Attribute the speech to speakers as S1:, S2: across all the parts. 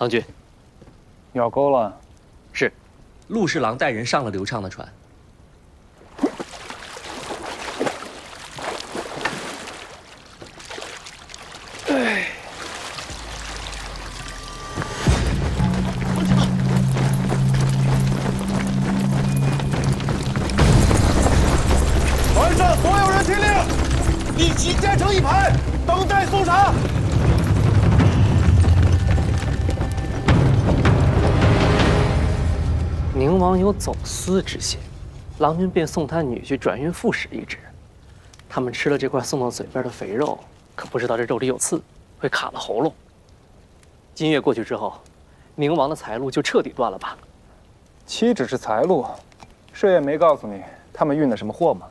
S1: 郎君，
S2: 咬钩了。
S1: 是，陆侍郎带人上了刘畅的船。
S3: 船上所有人听令，一起站成一排，等待搜查。
S1: 宁王有走私之嫌，郎君便送他女婿转运副使一职。他们吃了这块送到嘴边的肥肉，可不知道这肉里有刺，会卡了喉咙。今夜过去之后，宁王的财路就彻底断了吧？
S2: 岂止是财路，师爷没告诉你他们运的什么货吗？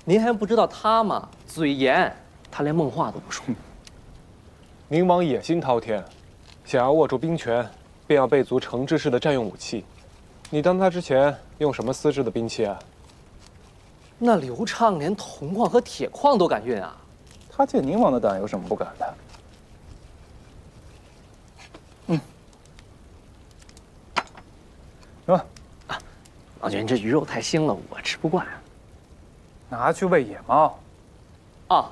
S1: 您还不知道他吗？嘴严，他连梦话都不说。
S4: 宁王野心滔天，想要握住兵权，便要备足诚之式的战用武器。你当他之前用什么私制的兵器啊？
S1: 那刘畅连铜矿和铁矿都敢运啊！
S2: 他借宁王的胆，有什么不敢的？是吧？
S1: 郎君，这鱼肉太腥了，我吃不惯。
S2: 拿去喂野猫。
S1: 啊，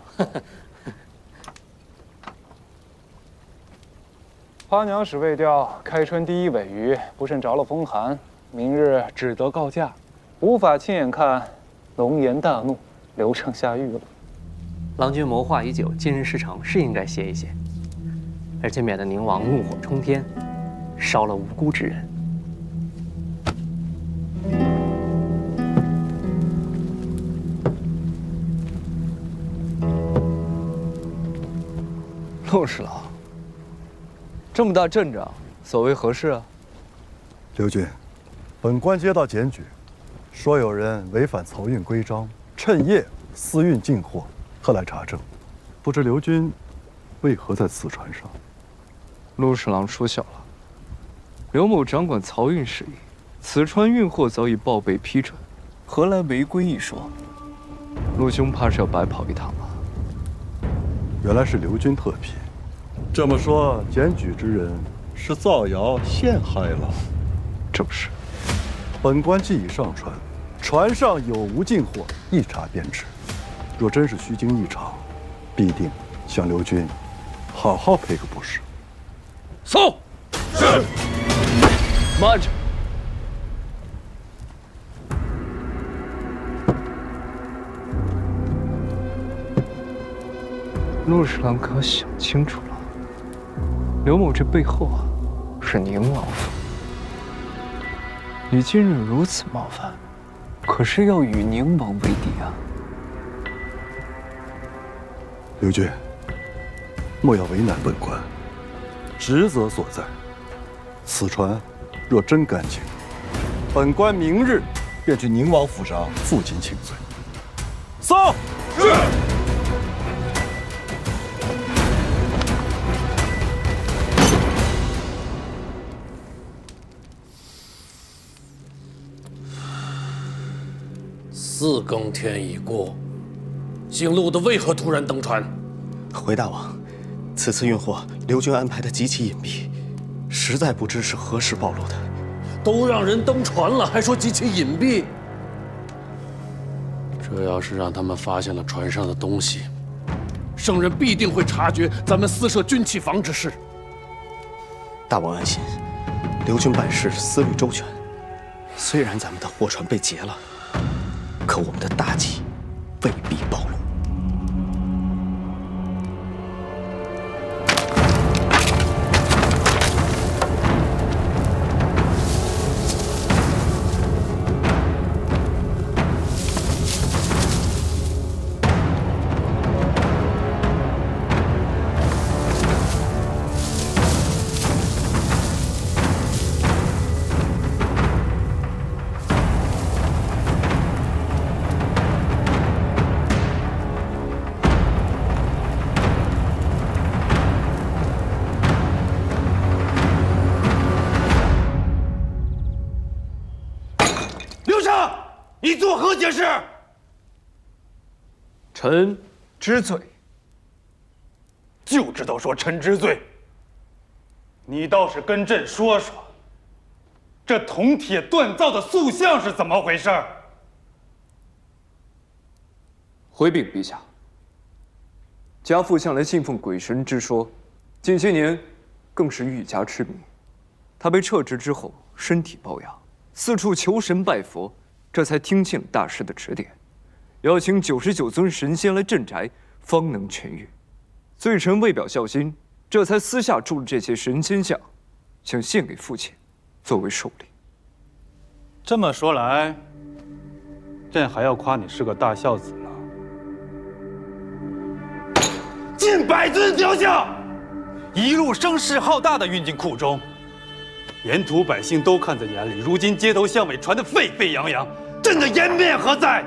S2: 花娘使未调，开春第一尾鱼，不慎着了风寒，明日只得告假，无法亲眼看龙颜大怒，刘畅下狱了。
S1: 郎君谋划已久，今日事成，是应该歇一歇，而且免得宁王怒火冲天，烧了无辜之人。
S5: 陆侍郎，这么大阵仗，所为何事啊？
S6: 刘军，本官接到检举，说有人违反漕运规章，趁夜私运进货，特来查证。不知刘军为何在此船上？
S5: 陆侍郎说小了，刘某掌管漕运事宜，此船运货早已报备批准，何来违规一说？陆兄怕是要白跑一趟吧？
S6: 原来是刘军特批。这么说，检举之人是造谣陷害了？
S5: 正是。
S6: 本官既已上船，船上有无进货，一查便知。若真是虚惊一场，必定向刘军好好赔个不是。
S5: 搜！是。慢着！陆侍郎可想清楚了，刘某这背后啊，是宁王府。你今日如此冒犯，可是要与宁王为敌啊！
S6: 刘军，莫要为难本官，职责所在。此船若真干净，本官明日便去宁王府上负荆请罪。搜！是。
S7: 4更天已过，姓陆的为何突然登船？
S8: 回大王，此次运货刘军安排的极其隐蔽，实在不知是何时暴露的。
S7: 都让人登船了，还说极其隐蔽？这要是让他们发现了船上的东西，圣人必定会察觉咱们私设军器房之事。
S8: 大王安心，刘军办事思虑周全。虽然咱们的货船被劫了，可我们的大计未必暴露。
S3: 你作何解释？
S5: 臣知罪。
S3: 就知道说臣知罪。你倒是跟朕说说，这铜铁锻造的塑像是怎么回事？
S5: 回禀陛下，家父向来信奉鬼神之说，近些年更是愈加痴迷。他被撤职之后，身体抱恙，四处求神拜佛，这才听信了大师的指点，邀请99尊神仙来镇宅，方能痊愈。罪臣为表孝心，这才私下铸了这些神仙像，想献给父亲，作为寿礼。
S3: 这么说来，朕还要夸你是个大孝子了。近100尊雕像，一路声势浩大的运进库中，沿途百姓都看在眼里。如今街头巷尾传得沸沸扬扬，朕的颜面何在？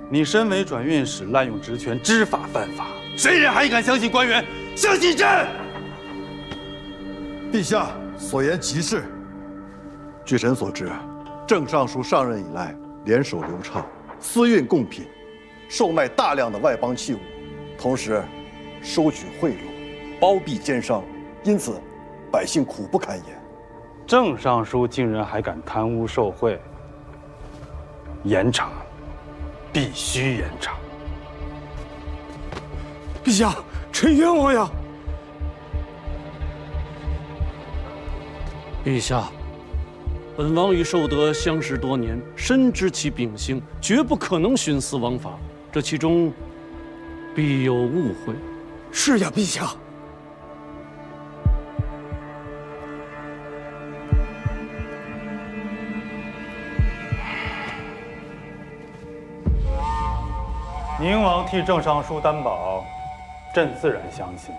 S3: 你身为转运使，滥用职权，知法犯法，谁人还敢相信官员，相信朕？
S6: 陛下所言极是。据臣所知，郑尚书上任以来，联手刘畅，私运贡品，售卖大量的外邦器物，同时收取贿赂，包庇奸商，因此百姓苦不堪言。
S3: 郑尚书竟然还敢贪污受贿，严查，必须严查。
S4: 陛下，臣冤枉呀！
S7: 陛下，本王与寿德相识多年，深知其秉性，绝不可能徇私枉法，这其中必有误会。
S4: 是呀，陛下。
S3: 宁王替郑尚书担保，朕自然相信。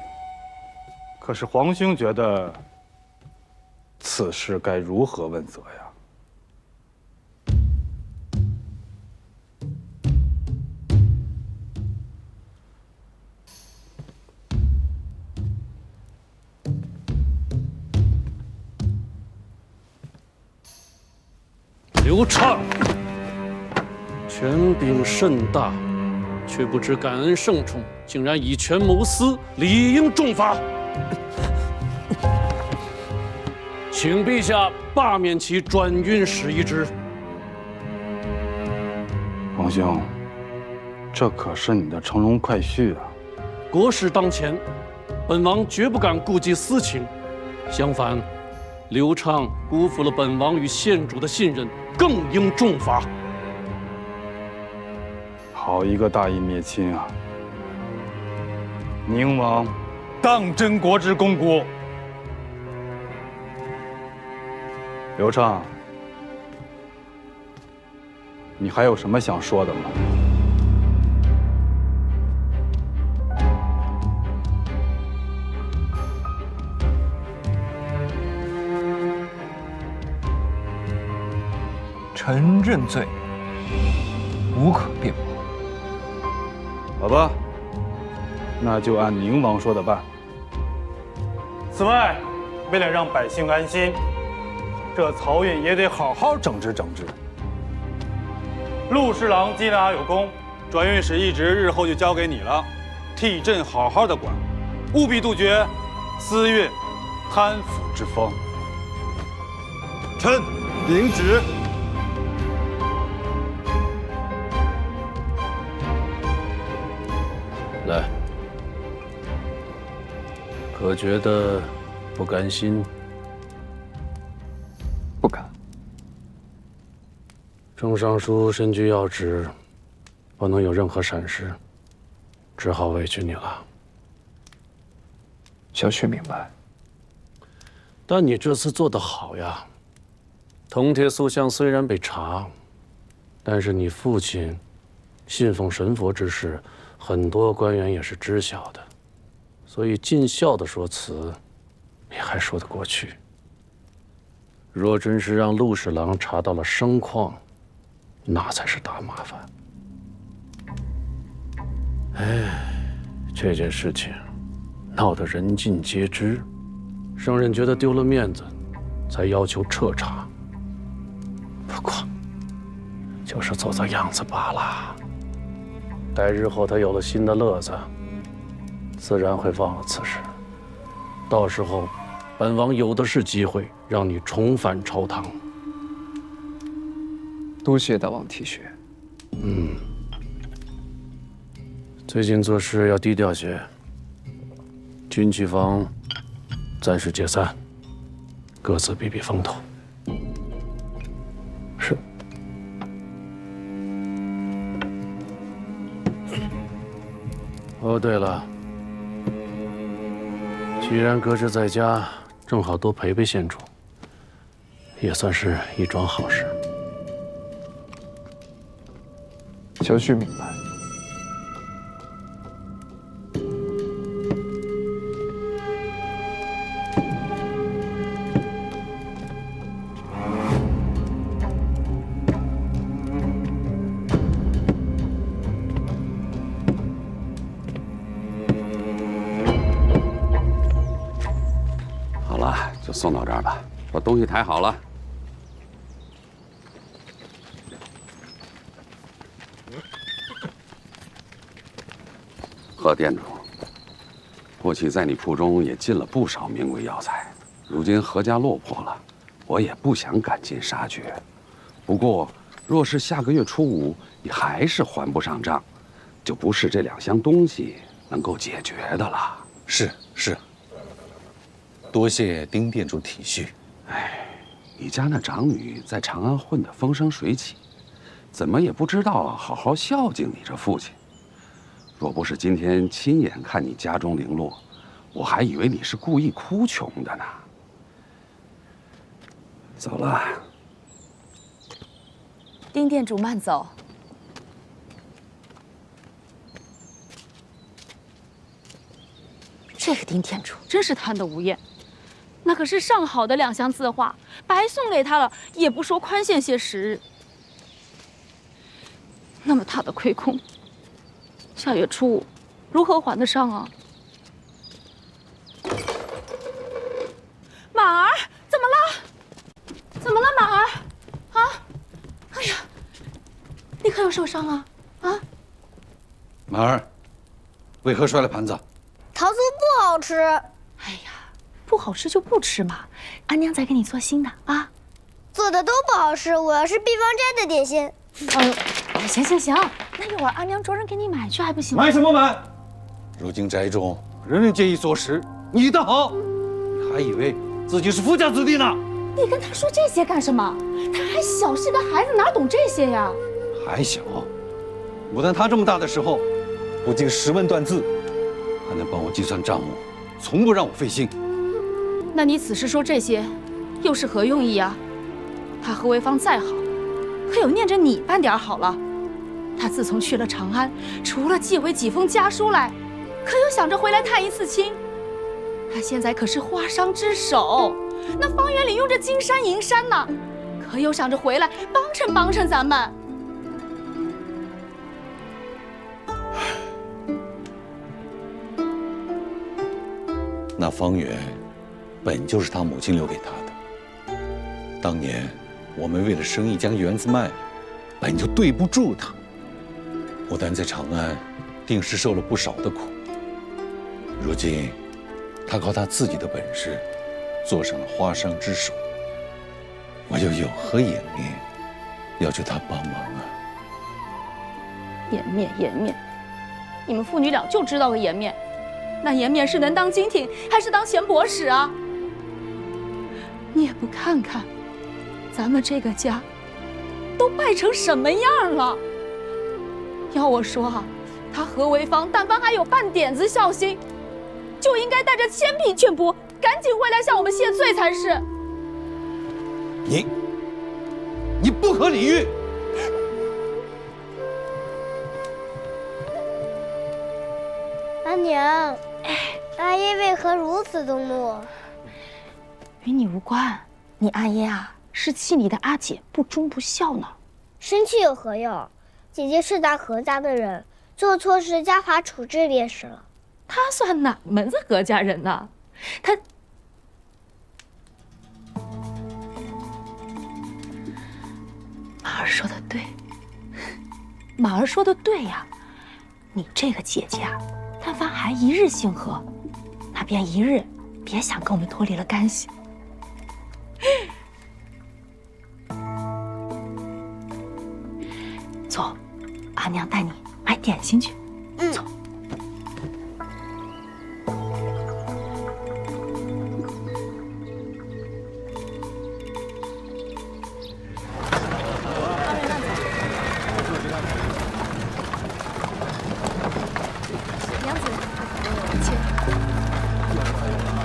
S3: 可是皇兄觉得此事该如何问责呀？
S7: 刘畅，权柄甚大，却不知感恩圣宠，竟然以权谋私，理应重罚。请陛下罢免其转运使一职。
S3: 皇兄，这可是你的乘龙快婿啊！
S7: 国事当前，本王绝不敢顾及私情。相反，刘畅辜负了本王与县主的信任，更应重罚。
S3: 好一个大义灭亲啊！宁王当真国之功孤。刘畅，你还有什么想说的吗？
S5: 臣认罪，无可辩驳。
S3: 好吧，那就按宁王说的办。此外，为了让百姓安心，这漕运也得好好整治整治。陆侍郎缉拿有功，转运使一职日后就交给你了，替朕好好的管，务必杜绝私运、贪腐之风。
S6: 臣领旨。
S7: 来，可觉得不甘心？
S5: 不敢。
S7: 郑尚书身居要职，不能有任何闪失，只好委屈你了。
S5: 小婿明白。
S7: 但你这次做得好呀！铜铁塑像虽然被查，但是你父亲信奉神佛之事，很多官员也是知晓的，所以尽孝的说辞，你还说得过去。若真是让陆侍郎查到了生矿，那才是大麻烦。哎，这件事情闹得人尽皆知，圣人觉得丢了面子，才要求彻查。不过，就是做做样子罢了。待日后他有了新的乐子，自然会忘了此事。到时候本王有的是机会让你重返朝堂。
S5: 多谢大王提携。
S7: 最近做事要低调些。军器坊暂时解散，各自避避风头。是。哦，对了，既然搁置在家，正好多陪陪县主，也算是一桩好事。
S5: 小婿明白。
S9: 好了，就送到这儿吧。把东西抬好了。何店主，过去在你铺中也进了不少名贵药材，如今何家落魄了，我也不想赶尽杀绝。不过，若是下个月初5你还是还不上账，就不是这2箱东西能够解决的了。
S10: 是，多谢丁店主体恤。
S9: 哎，你家那长女在长安混得风生水起，怎么也不知道好好孝敬你这父亲。若不是今天亲眼看你家中零落，我还以为你是故意哭穷的呢。走了。
S11: 丁店主慢走。这个丁店主真是贪得无厌，那可是上好的2箱字画，白送给他了，也不说宽限些时日。那么大的亏空，下月初5如何还得上啊？马儿，怎么了？怎么了，马儿？啊？哎呀，你可有受伤啊？啊？
S10: 马儿，为何摔了盘子？
S12: 桃酥不好吃。
S11: 哎呀，不好吃就不吃嘛，阿娘再给你做新的啊。
S12: 做的都不好吃，我要是避方斋的点心。
S11: 行，那一会儿阿娘着人给你买去还不行吗？
S10: 买什么买？如今宅中人人皆以所食，你倒好，你还以为自己是富家子弟呢？
S11: 你跟他说这些干什么？他还小，是个孩子，哪懂这些呀？
S10: 还小，不但他这么大的时候，不经10问断字，还能帮我计算账目，从不让我费心。
S11: 那你此时说这些，又是何用意啊？他何为芳再好，可有念着你半点好了？他自从去了长安，除了寄回几封家书来，可有想着回来探一次亲？他现在可是花商之首，那方圆里用着金山银山呢，可有想着回来帮衬咱们？
S10: 那方圆，本就是他母亲留给他的。当年我们为了生意将园子卖了，本就对不住他。不但在长安，定是受了不少的苦。如今，他靠他自己的本事，做上了花商之首，我又有何颜面要求他帮忙啊？
S11: 颜面，你们父女俩就知道个颜面，那颜面是能当金挺，还是当钱帛使啊？你也不看看，咱们这个家都败成什么样了？要我说啊，他何为芳但凡还有半点子孝心，就应该带着千匹绢帛，赶紧回来向我们谢罪才是。
S10: 你不可理喻！
S12: 阿娘，阿爷为何如此动怒？
S11: 与你无关，你阿爷啊，是气你的阿姐不忠不孝呢。
S12: 生气有何用？姐姐是咱何家的人，做错事家法处置便是了。
S11: 她算哪门子何家人呢？她马儿说的对，马儿说的对呀。你这个姐姐啊，但凡还一日姓何，那便一日别想跟我们脱离了干系。走，阿娘带你买点心去。走。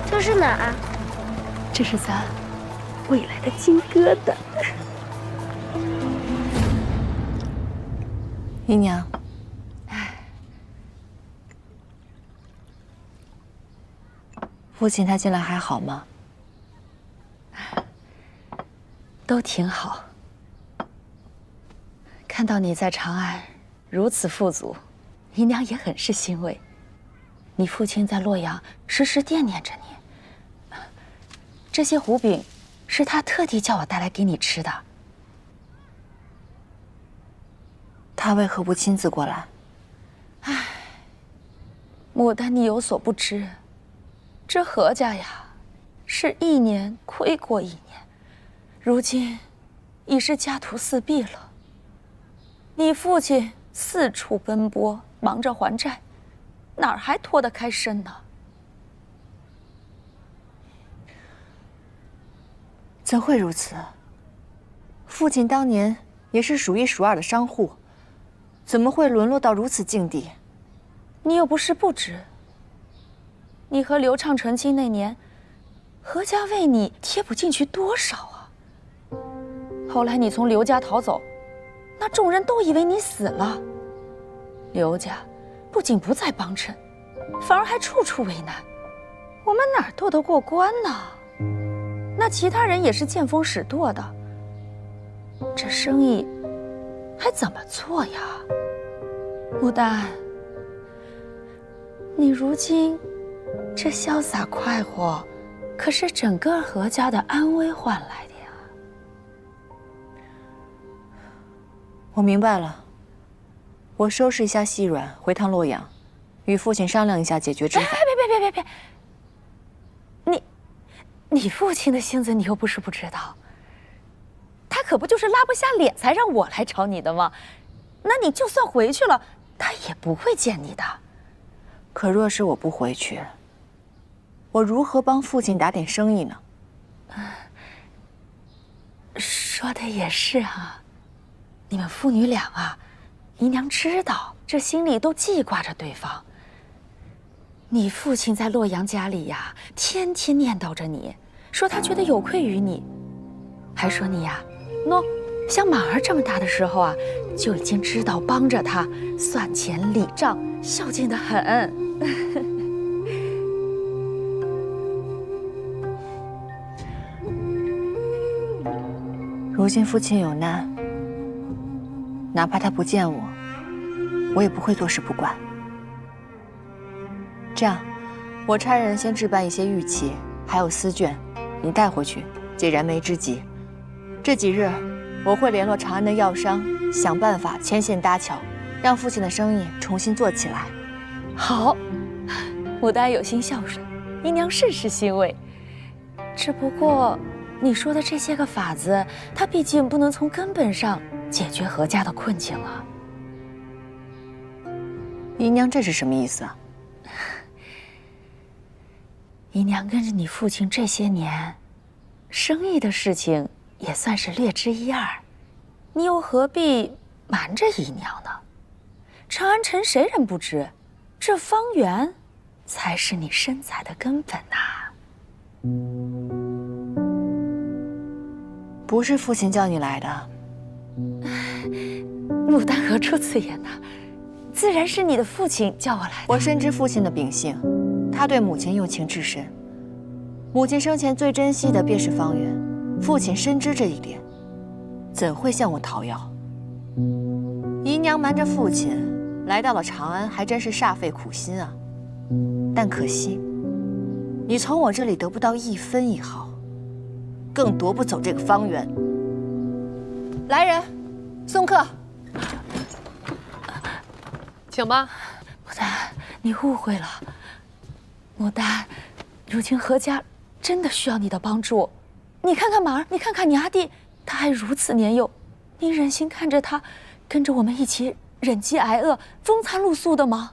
S12: 这是哪儿？
S11: 这是咱未来的金疙瘩。姨娘，父亲他近来还好吗？都挺好。看到你在长安如此富足，姨娘也很是欣慰。你父亲在洛阳时时惦念着你。这些糊饼是他特地叫我带来给你吃的。他为何不亲自过来？唉，牡丹，你有所不知，这何家呀，是一年亏过一年，如今已是家徒四壁了。你父亲四处奔波，忙着还债，哪儿还脱得开身呢？怎会如此？父亲当年也是数一数二的商户，怎么会沦落到如此境地？你又不是不知。你和刘畅成亲那年，何家为你贴补进去多少啊？后来你从刘家逃走，那众人都以为你死了。刘家不仅不再帮衬，反而还处处为难，我们哪儿斗得过关呢？那其他人也是见风使舵的，这生意还怎么做呀？牡丹，你如今这潇洒快活，可是整个何家的安危换来的呀。我明白了，我收拾一下细软，回趟洛阳，与父亲商量一下解决之法。别！你父亲的性子你又不是不知道，他可不就是拉不下脸才让我来找你的吗？那你就算回去了，他也不会见你的。可若是我不回去，我如何帮父亲打点生意呢？说的也是啊，你们父女俩啊，姨娘知道，这心里都记挂着对方。你父亲在洛阳家里呀，天天念叨着你，说他觉得有愧于你，还说你呀，像马儿这么大的时候啊，就已经知道帮着他算钱理账，孝敬得很。如今父亲有难，哪怕他不见我，我也不会坐视不管。这样，我差人先置办一些玉器，还有丝绢，你带回去，解燃眉之急。这几日，我会联络长安的药商，想办法牵线搭桥，让父亲的生意重新做起来。好，牡丹有心孝顺，姨娘甚是欣慰。只不过，你说的这些个法子，它毕竟不能从根本上解决何家的困境啊。姨娘这是什么意思啊？姨娘跟着你父亲这些年，生意的事情也算是略知一二，你又何必瞒着姨娘呢？长安城谁人不知，这方圆才是你身材的根本呐。不是父亲叫你来的，牡丹何出此言呢？自然是你的父亲叫我来的。我深知父亲的秉性，他对母亲用情至深。母亲生前最珍惜的便是方圆，父亲深知这一点，怎会向我讨要？姨娘瞒着父亲来到了长安，还真是煞费苦心啊。但可惜，你从我这里得不到一分一毫，更夺不走这个方圆。来人，送客。请吧。牡丹，你误会了。牡丹，如今何家真的需要你的帮助。你看看马儿，你看看你阿弟，他还如此年幼，你忍心看着他跟着我们一起忍饥挨饿、风餐露宿的吗？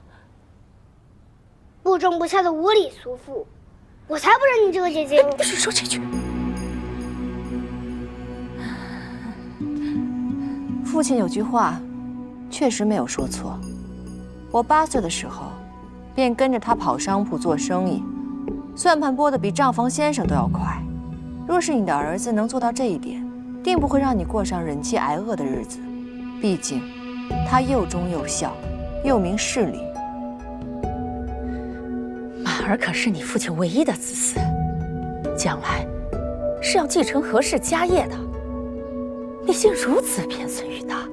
S12: 不忠不孝的无理俗妇，我才不认你这个姐姐！
S11: 不许说这句。
S13: 父亲有句话，确实没有说错。我8岁的时候，便跟着他跑商铺做生意，算盘拨得比账房先生都要快。若是你的儿子能做到这一点，定不会让你过上忍饥挨饿的日子。毕竟，他又忠又孝，又明事理。
S11: 马儿可是你父亲唯一的子嗣，将来是要继承何氏家业的。你竟如此偏损于他，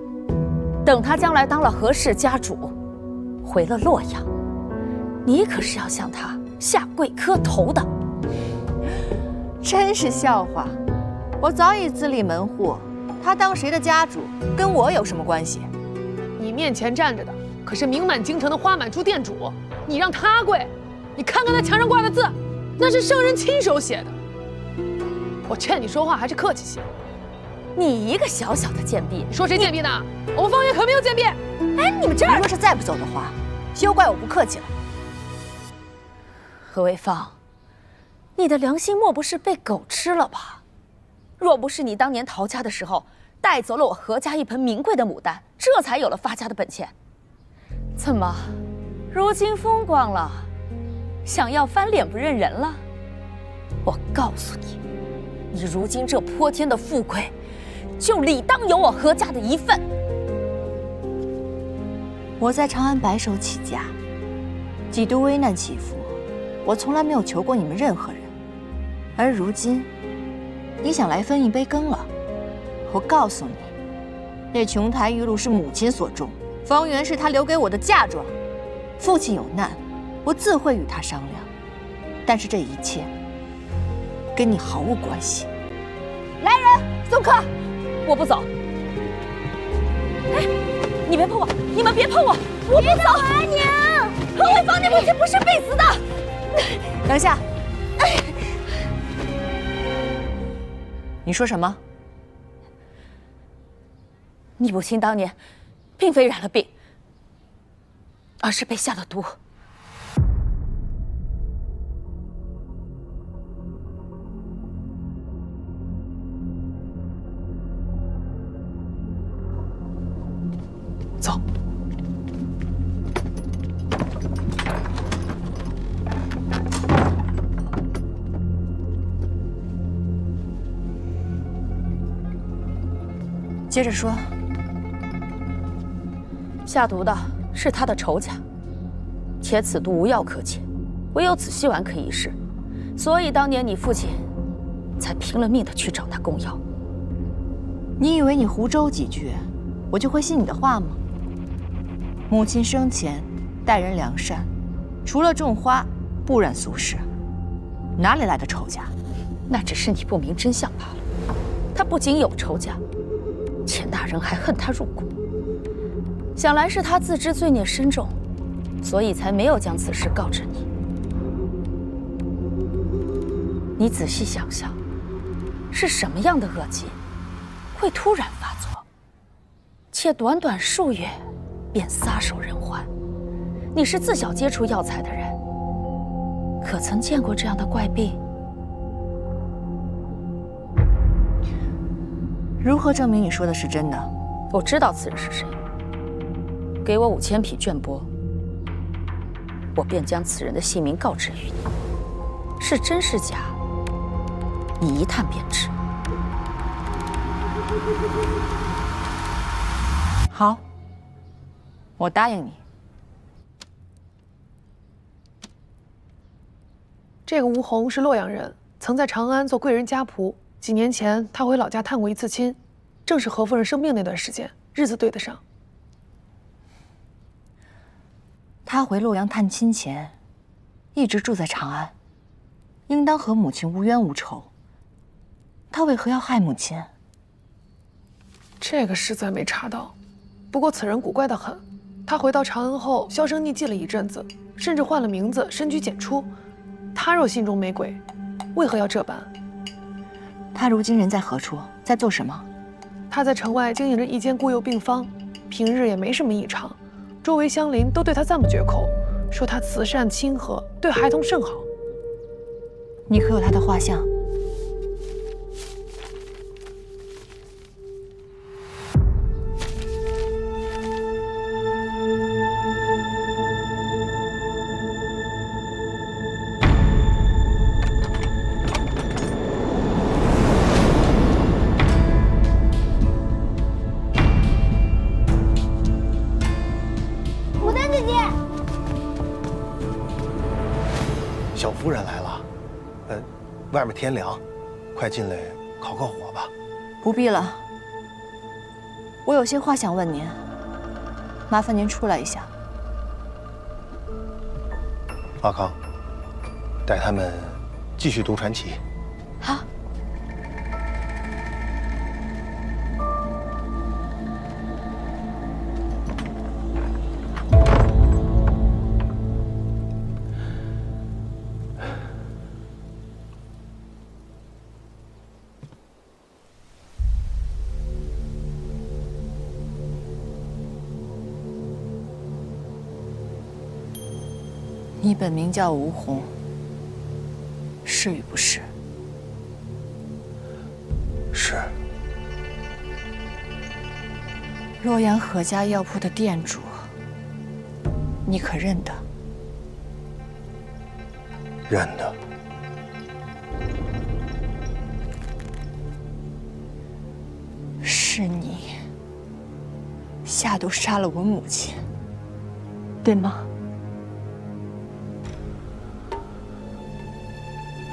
S11: 等他将来当了何氏家主，回了洛阳，你可是要向他下跪磕头的。
S13: 真是笑话！我早已自立门户，他当谁的家主，跟我有什么关系？
S14: 你面前站着的可是名满京城的花满珠店主，你让他跪？你看看那墙上挂的字，那是圣人亲手写的。我劝你说话还是客气些。
S11: 你一个小小的贱婢，
S14: 你说谁贱婢呢？我们方圆可没有贱婢。
S11: 哎，你们这儿，
S13: 你若是再不走的话，休怪我不客气了。
S11: 何为芳，你的良心莫不是被狗吃了吧？若不是你当年逃家的时候带走了我何家一盆名贵的牡丹，这才有了发家的本钱。怎么，如今风光了，想要翻脸不认人了？我告诉你，你如今这泼天的富贵，就理当有我何家的一份。
S13: 我在长安白手起家，几度危难起伏，我从来没有求过你们任何人。而如今，你想来分一杯羹了？我告诉你，这琼台玉露是母亲所种，方圆是她留给我的嫁妆。父亲有难，我自会与他商量。但是这一切跟你毫无关系。
S11: 来人，送客！我不走。哎，你别碰我！你们别碰我！我不走！阿娘，何为芳，你母亲不是必死的。
S13: 等下，你说什么？
S11: 你母亲当年并非染了病，而是被下了毒。
S14: 走。
S13: 接着说。
S11: 下毒的是他的仇家，且此毒无药可解，唯有紫溪丸可以试，所以当年你父亲才拼了命的去找那公药。
S13: 你以为你胡诌几句，我就会信你的话吗？母亲生前待人良善，除了种花，不染俗世，哪里来的仇家？
S11: 那只是你不明真相罢了。他不仅有仇家，且那人还恨他入骨。想来是他自知罪孽深重，所以才没有将此事告知你。你仔细想想，是什么样的恶疾会突然发作，且短短数月便撒手人寰？你是自小接触药材的人，可曾见过这样的怪病？
S13: 如何证明你说的是真的？
S11: 我知道此人是谁。给我5000匹绢帛，我便将此人的姓名告知于你。是真是假，你一探便知。
S13: 好，我答应你。
S14: 这个吴红是洛阳人，曾在长安做贵人家仆。几年前，他回老家探过一次亲，正是何夫人生病那段时间，日子对得上。
S13: 他回洛阳探亲前，一直住在长安，应当和母亲无冤无仇。他为何要害母亲？
S14: 这个实在没查到。不过此人古怪得很，他回到长安后销声匿迹了一阵子，甚至换了名字，深居简出。他他若心中没鬼，为何要这般？
S13: 他如今人在何处，在做什么？
S14: 他在城外经营着一间孤幼病坊，平日也没什么异常，周围乡邻都对他赞不绝口，说他慈善亲和，对孩童甚好。
S13: 你可有他的画像？
S8: 小夫人来了，外面天凉，快进来烤个火吧。
S13: 不必了，我有些话想问您，麻烦您出来一下。
S8: 阿康，带他们继续读传奇。
S13: 好。你本名叫吴红，是与不是？
S8: 是。
S13: 洛阳何家药铺的店主，你可认得？
S8: 认得。
S13: 是你下毒杀了我母亲，对吗？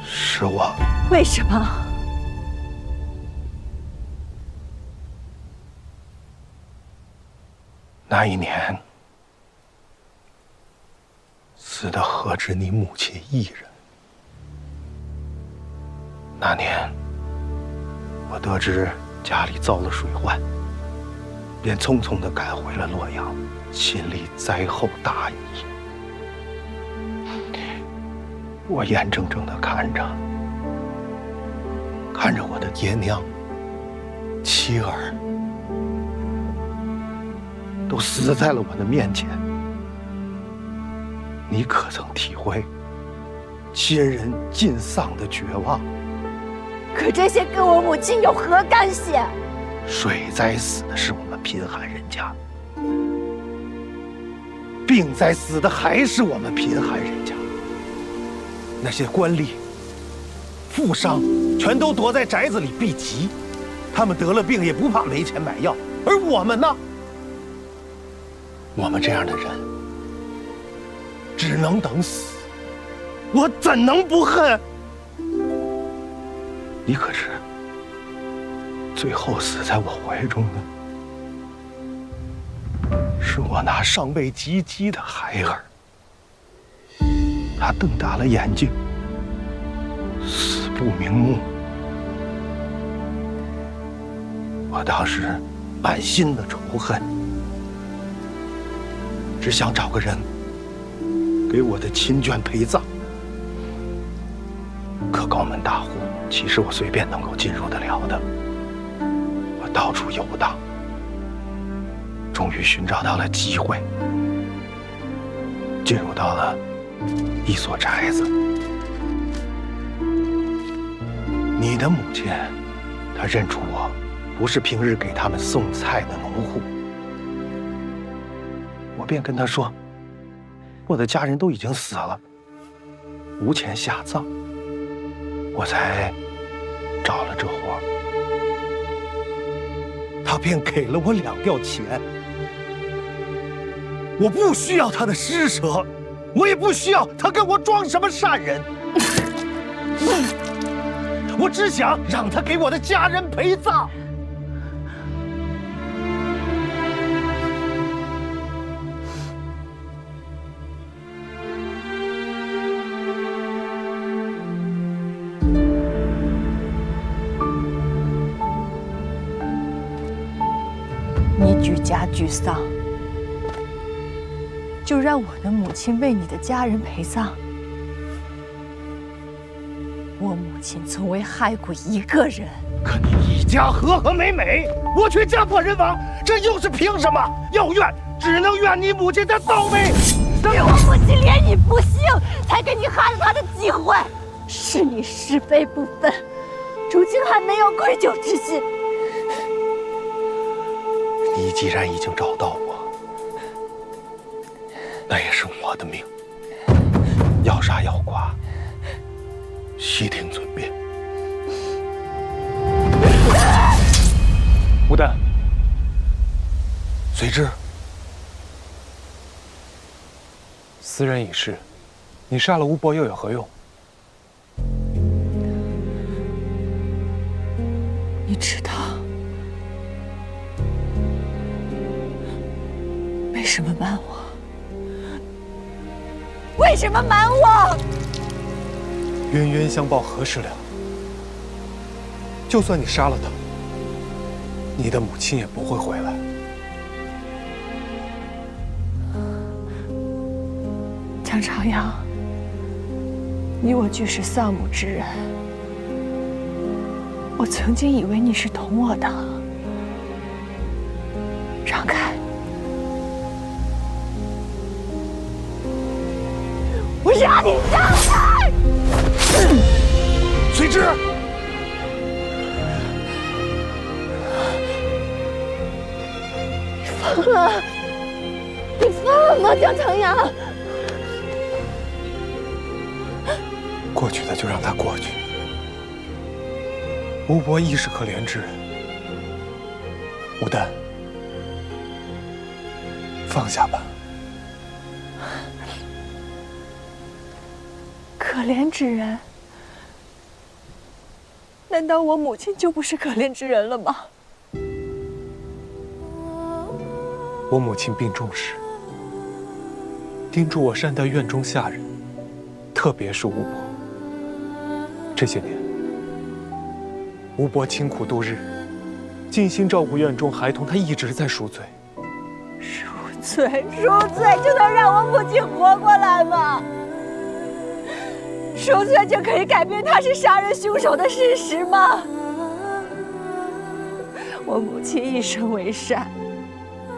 S8: 是我。
S13: 为什么？
S8: 那一年，死的何止你母亲一人？那年，我得知家里遭了水患，便匆匆地赶回了洛阳，心里灾后大疑。我眼睁睁地看着我的爹娘、妻儿都死在了我的面前。你可曾体会亲人尽丧的绝望？
S13: 可这些跟我母亲有何干系？
S8: 水灾死的是我们贫寒人家，病灾死的还是我们贫寒人家。那些官吏、富商全都躲在宅子里避疾，他们得了病也不怕没钱买药，而我们呢？我们这样的人只能等死，我怎能不恨？你可知，最后死在我怀中的是我那尚未及笄的孩儿。他瞪大了眼睛，死不瞑目。我当时满心的仇恨，只想找个人给我的亲眷陪葬。可高门大户岂是我随便能够进入得了的？我到处游荡，终于寻找到了机会，进入到了一所宅子。你的母亲，她认出我不是平日给他们送菜的农户，我便跟她说，我的家人都已经死了，无钱下葬，我才找了这活。她便给了我2吊钱。我不需要她的施舍，我也不需要她跟我装什么善人。我只想让她给我的家人陪葬。
S13: 你举家沮丧，就让我的母亲为你的家人陪葬。亲从未害过一个人。
S8: 可你一家和和美美，我却家破人亡，这又是凭什么？要怨，只能怨你母亲的倒霉。
S13: 是我母亲怜你不幸，才给你害了她的机会。是你是非不分，如今还没有愧疚之心。
S8: 你既然已经找到我，那也是我的命。要杀要剐，悉听尊便。
S4: 吴丹，
S8: 随之。
S4: 斯人已逝，你杀了吴伯又有何用？
S13: 你知道为什么瞒我？为什么瞒我？
S4: 冤冤相报何时了？就算你杀了他，你的母亲也不会回来。
S13: 江朝阳，你我俱是丧母之人，我曾经以为你是懂我的。让开！我让你让开！
S8: 随之。
S13: 你疯了！你疯了吗，江朝阳？
S4: 过去的就让它过去。吴伯亦是可怜之人。吴丹，放下吧。
S13: 可怜之人？难道我母亲就不是可怜之人了吗？
S4: 我母亲病重时，叮嘱我善待院中下人，特别是吴伯。这些年，吴伯清苦度日，尽心照顾院中孩童，他一直在赎罪。
S13: 赎罪就能让我母亲活过来吗？赎罪就可以改变他是杀人凶手的事实吗？我母亲一生为善，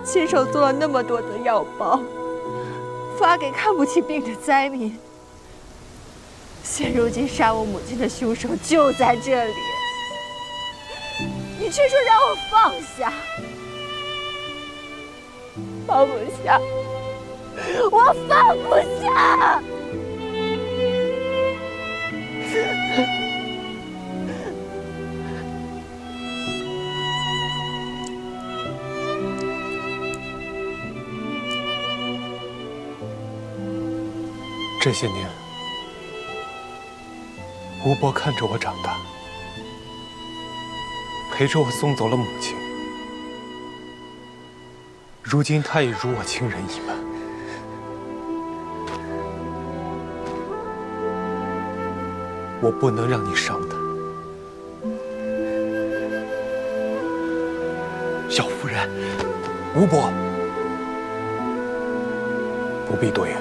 S13: 亲手做了那么多的药包，发给看不起病的灾民。现如今杀我母亲的凶手就在这里，你却说让我放下，放不下，我放不下。
S4: 这些年，吴伯看着我长大，陪着我送走了母亲。如今他也如我亲人一般。我不能让你伤他。
S8: 小夫人，
S4: 吴伯，不必多言。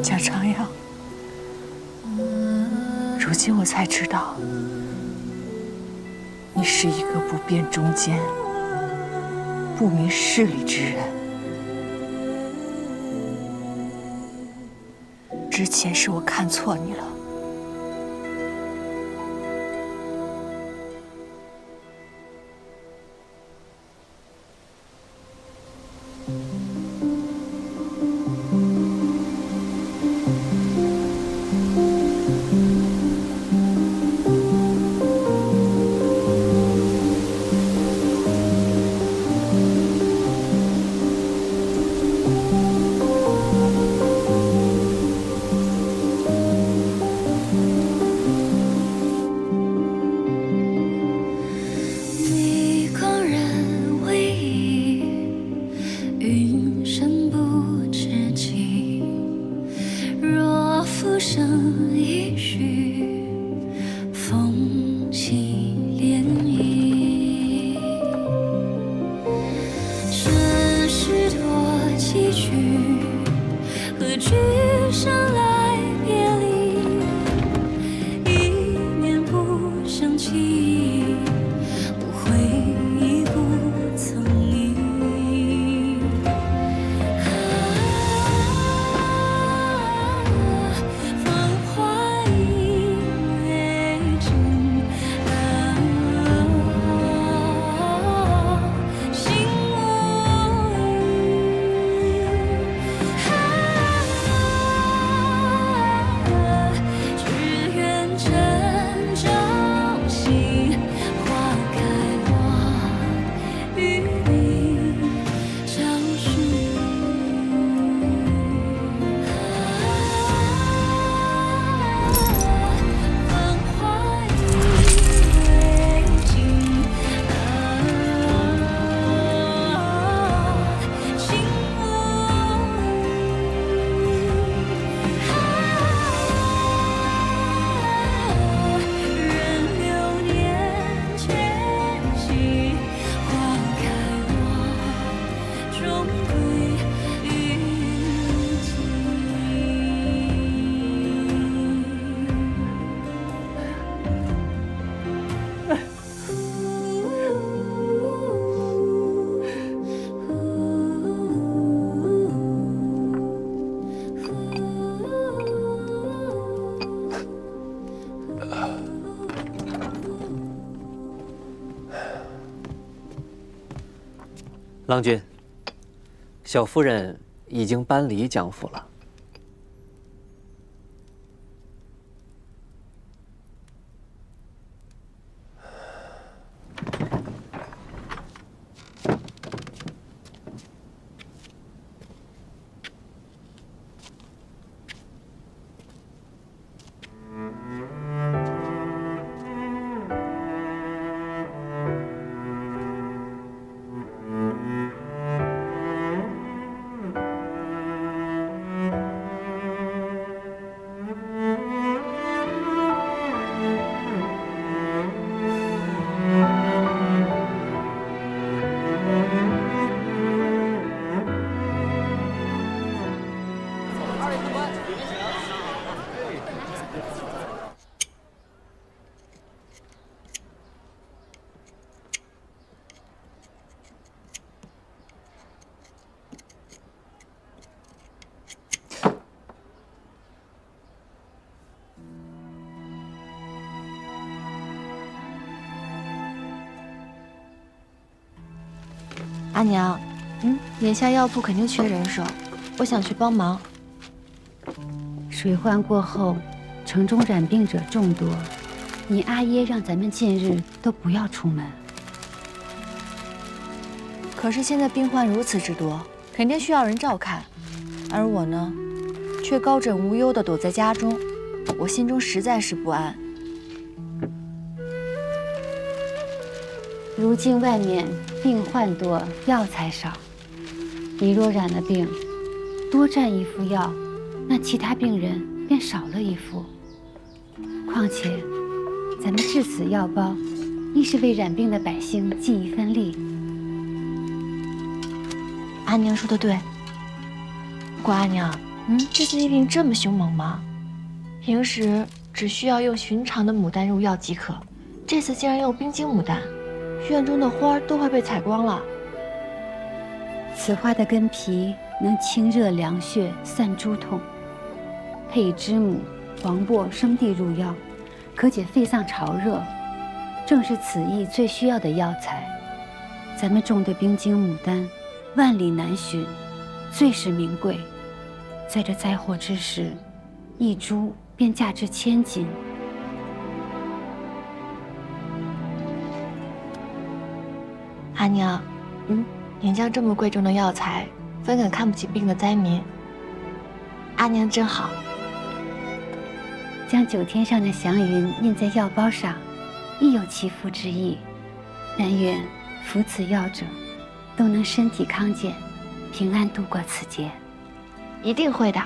S13: 江长阳，如今我才知道，你是一个不辨忠奸、不明事理之人。之前是我看错你了。
S1: 郎君，小夫人已经搬离江府了。
S13: 阿娘，眼下药铺肯定缺人手，我想去帮忙。
S15: 水患过后，城中染病者众多，你阿耶让咱们近日都不要出门。
S13: 可是现在病患如此之多，肯定需要人照看，而我呢，却高枕无忧地躲在家中，我心中实在是不安。
S15: 如今外面病患多，药材少。你若染了病，多占一副药，那其他病人便少了一副。况且，咱们制此药包，亦是为染病的百姓尽一份力。
S13: 阿娘说的对。不过阿娘，这次疫病这么凶猛吗？平时只需要用寻常的牡丹入药即可，这次竟然用冰晶牡丹。院中的花都快被采光了。
S15: 此花的根皮能清热凉血、散诸痛，配以知母、黄柏、生地入药，可解肺脏潮热，正是此疫最需要的药材。咱们种的冰晶牡丹，万里难寻，最是名贵。在这灾祸之时，一株便价值1000金。
S13: 阿娘，您将这么贵重的药材分给看不起病的灾民，阿娘真好。
S15: 将9天上的祥云印在药包上，亦有祈福之意。但愿服此药者，都能身体康健，平安度过此劫。
S13: 一定会的。